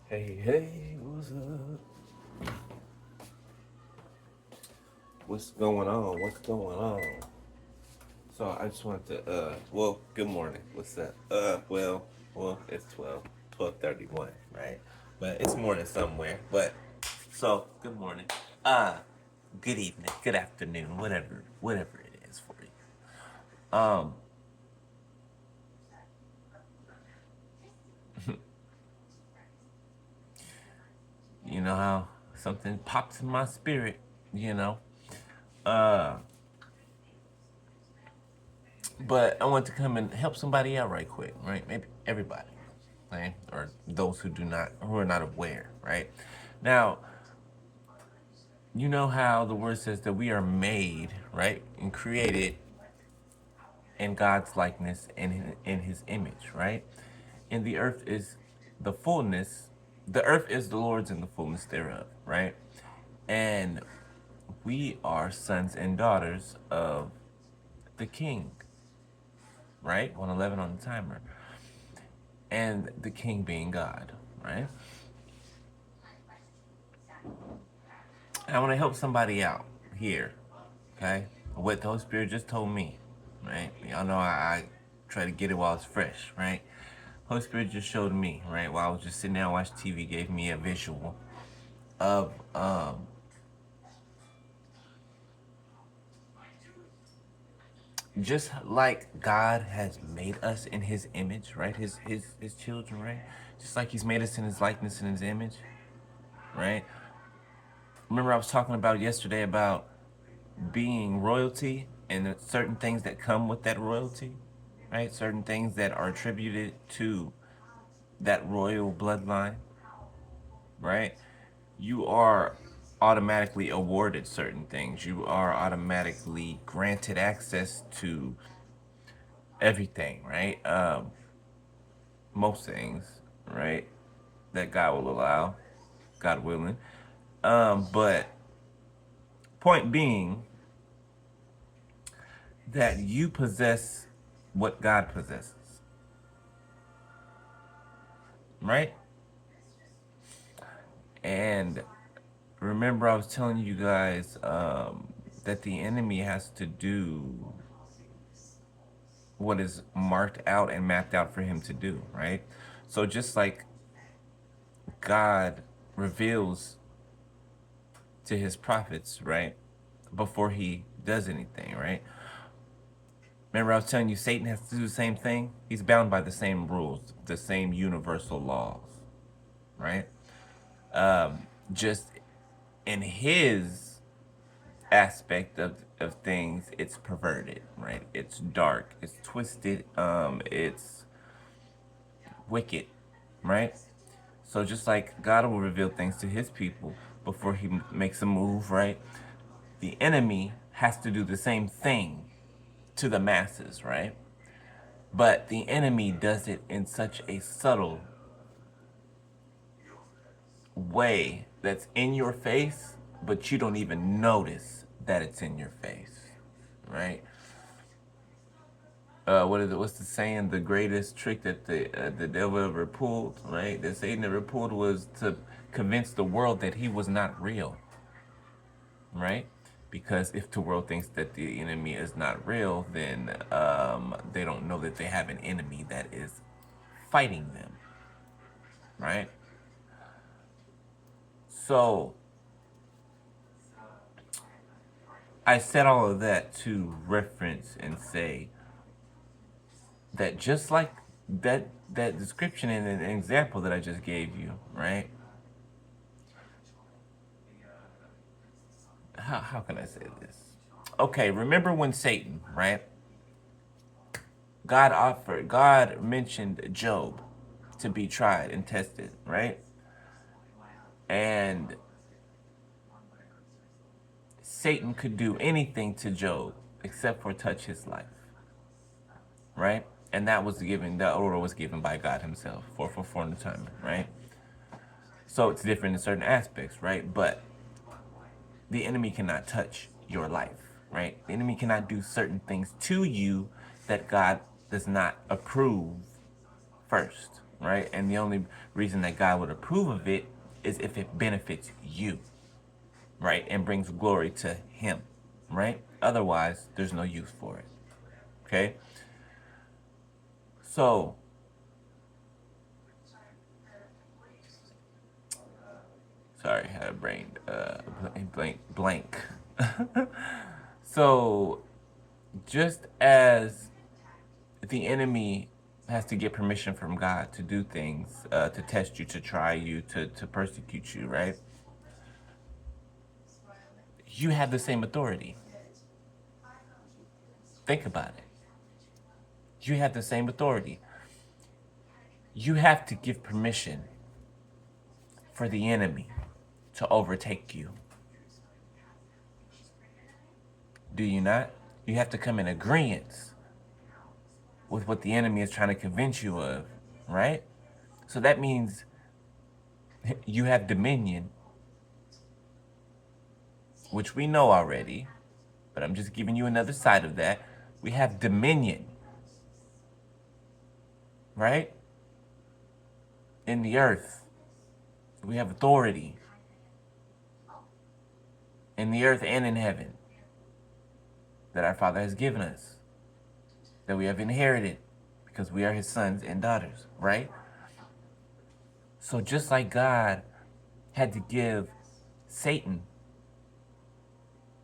Hey, hey, what's up? What's going on? What's going on? So I just wanted to, good morning. What's up? It's 12:31, right? But it's morning somewhere. So, good morning. Uh, Good evening, good afternoon, whatever it is for you. You know how something pops in my spirit, you know? Uh, But I want to come and help somebody out right quick, right? Maybe everybody, right? Or those who are not aware, right? Now, you know how the word says that we are made, right? And created in God's likeness and in his image, right? And the earth is the fullness, the earth is the Lord's and the fullness thereof, right? And we are sons and daughters of the King, right? 111 on the timer. And the king being God, right? And I want to help somebody out here, okay? What the Holy Spirit just told me, right? Y'all know I try to get it while it's fresh, right? Holy Spirit just showed me, right? While I was just sitting there and watching TV, gave me a visual of just like God has made us in His image, right? His children, right? Just like He's made us in His likeness and His image, right? Remember I was talking about yesterday about being royalty and certain things that come with that royalty, right? Certain things that are attributed to that royal bloodline, right? You are automatically awarded certain things. You are automatically granted access to everything, right? Most things, right? That God will allow, God willing. But point being that you possess what God possesses, right? And remember, I was telling you guys that the enemy has to do what is marked out and mapped out for him to do, right? So just like God reveals to his prophets, right, before he does anything, right? Remember, I was telling you Satan has to do the same thing? He's bound by the same rules, the same universal laws, right? Just in his aspect of things, it's perverted, right? It's dark, it's twisted, it's wicked, right? So just like God will reveal things to his people before he makes a move, right? The enemy has to do the same thing to the masses, right? But the enemy does it in such a subtle way that's in your face, but you don't even notice that it's in your face, right? What is it? What's the saying? The greatest trick that the devil ever pulled, right? That Satan ever pulled was to convince the world that he was not real, right? Because if the world thinks that the enemy is not real, then they don't know that they have an enemy that is fighting them, right? So I said all of that to reference and say that just like that description and an example that I just gave you, right? How can I say this? Okay, remember when Satan, right? God mentioned Job to be tried and tested, right? And Satan could do anything to Job except for touch his life, right? And that order was given by God himself, 444 in the timer, right? So it's different in certain aspects, right? But the enemy cannot touch your life, right? The enemy cannot do certain things to you that God does not approve first, right? And the only reason that God would approve of it is if it benefits you, right? And brings glory to Him, right? Otherwise, there's no use for it, okay? So, sorry, I had a brain blank. So, just as the enemy has to get permission from God to do things, to test you, to try you, to persecute you, right? You have the same authority. Think about it. You have the same authority. You have to give permission for the enemy to overtake you. Do you not? You have to come in agreement with what the enemy is trying to convince you of, right? So that means you have dominion, which we know already, but I'm just giving you another side of that. We have dominion, right? In the earth. We have authority in the earth and in heaven that our Father has given us, that we have inherited because we are His sons and daughters, right? So just like God had to give Satan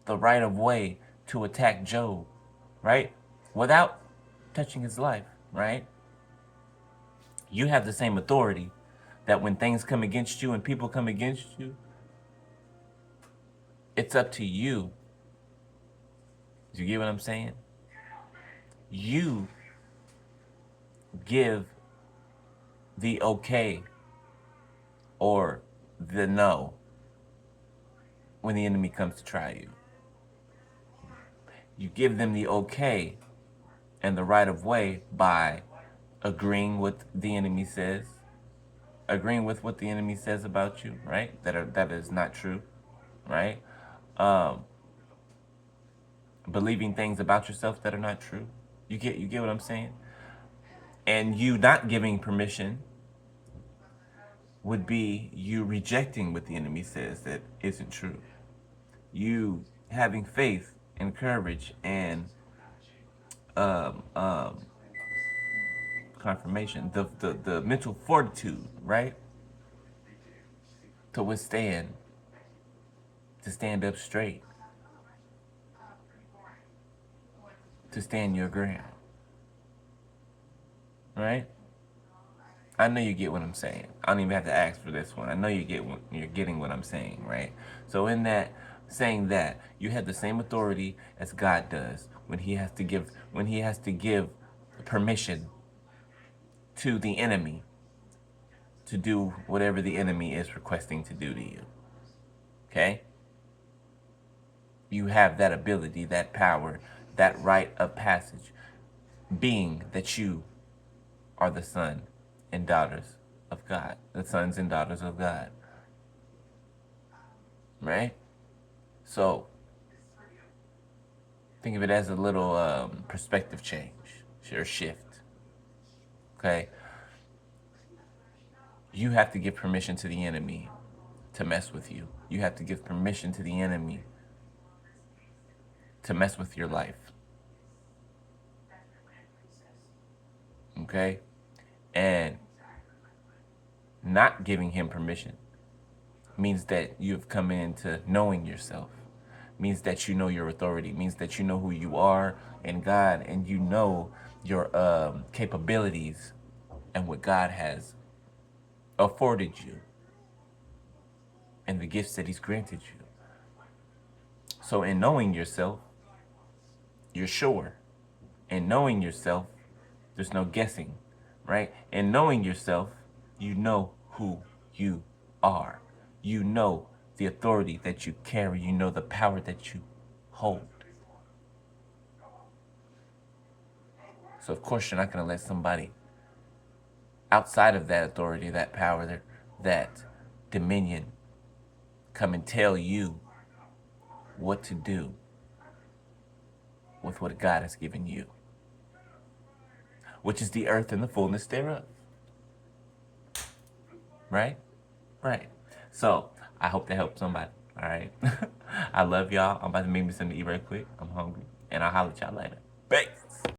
the right of way to attack Job, right? Without touching his life, right? You have the same authority that when things come against you and people come against you, it's up to you. Do you get what I'm saying? You give the okay or the no when the enemy comes to try you. You give them the okay and the right of way by agreeing with the enemy says, agreeing with what the enemy says about you, right? That is not true, right? Um, Believing things about yourself that are not true. You get what I'm saying? And you not giving permission would be you rejecting what the enemy says that isn't true. You having faith and courage and um, um, confirmation, the mental fortitude, right? To withstand, to stand up straight, to stand your ground, right? I know you get what I'm saying. I don't even have to ask for this one. I know you're getting what I'm saying, right? So in that saying that, you have the same authority as God does when he has to give permission to the enemy to do whatever the enemy is requesting to do to you. Okay? You have that ability, that power, that right of passage, being that you are the son and daughters of God, the sons and daughters of God. Right? So think of it as a little perspective change or shift. Okay? You have to give permission to the enemy to mess with you. You have to give permission to the enemy to mess with your life. Okay? And not giving him permission means that you've come into knowing yourself, means that you know your authority, means that you know who you are in God, and you know your capabilities and what God has afforded you and the gifts that He's granted you. So in knowing yourself, you're sure. In knowing yourself, there's no guessing, right? In knowing yourself, you know who you are. You know the authority that you carry. You know the power that you hold. So of course you're not going to let somebody outside of that authority, that power, that dominion come and tell you what to do with what God has given you, which is the earth and the fullness thereof. right? Right. So I hope that helped somebody. All right. I love y'all. I'm about to make me something to eat right quick. I'm hungry. And I'll holler at y'all later. Peace.